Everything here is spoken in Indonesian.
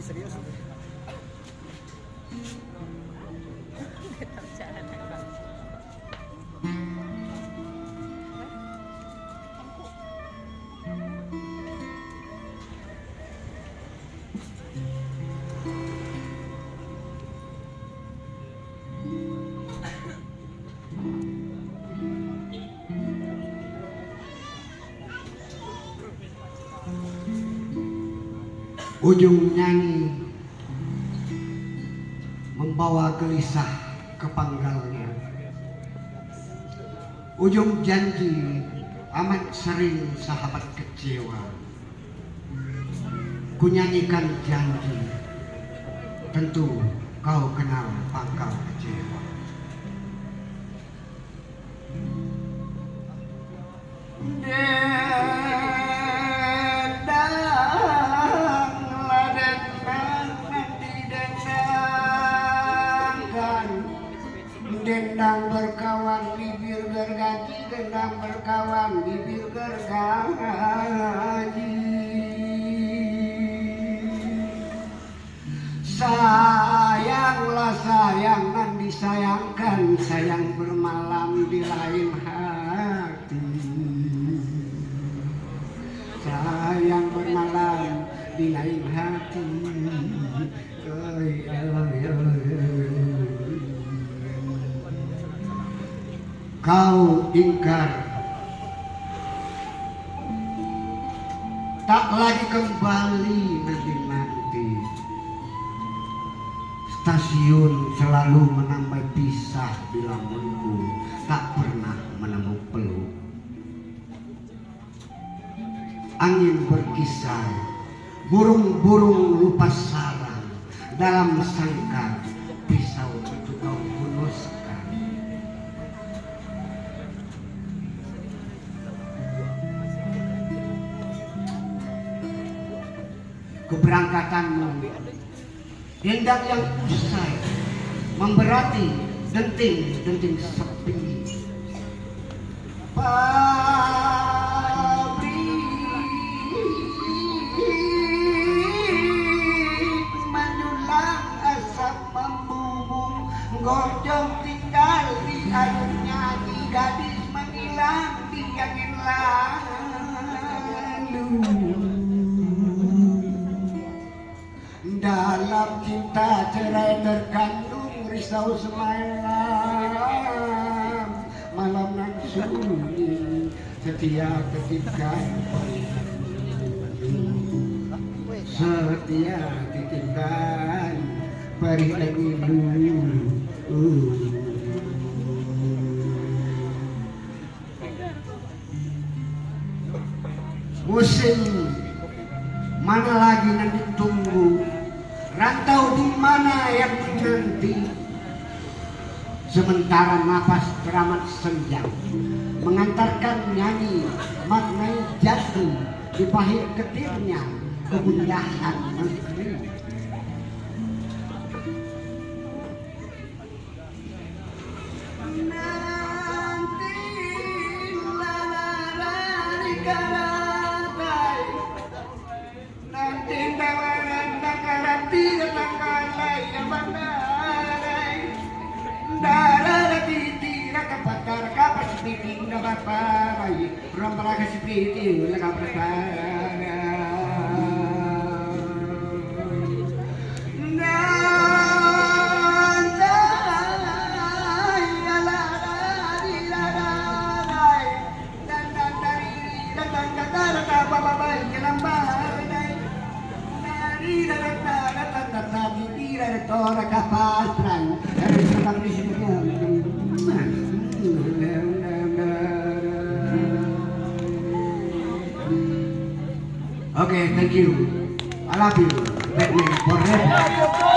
serius. Ujung nyanyi membawa gelisah ke panggalnya. Ujung janji amat sering sahabat kecewa. Kunyanyikan janji, tentu kau kenal pangkal kecewa. Dendang berkawan bibir gergaji, dendang berkawan bibir gergaji. Sayanglah sayang nan disayangkan, sayang bermalam di lain hati. Sayang bermalam di lain hati. Kau ingkar, tak lagi kembali nanti-nanti. Stasiun selalu menambah pisah di lamunku, tak pernah menemu peluk. Angin berkisar, burung-burung lupa sarang, dalam sangkar pisau itu kau hunuskan. Keberangkatanmu, dendang yang usai, memberati denting-denting sepi. Pabrik menyulam asap membubung, gojong tinggal di ayun nyanyi, gadis menghilang di angin lalu. Dalam cinta cerai terkandung risau semalam, malam nan sunyi setia ketika setia ditinggal perih lagi dulu. Musim mana lagi yang ditunggu, rantau di mana yang menanti. Sementara napas teramat senja mengantarkan nyanyi maknai jatuh di pahit ketirnya kegundahan negeri. Okay, thank you. I love you. Batman forever.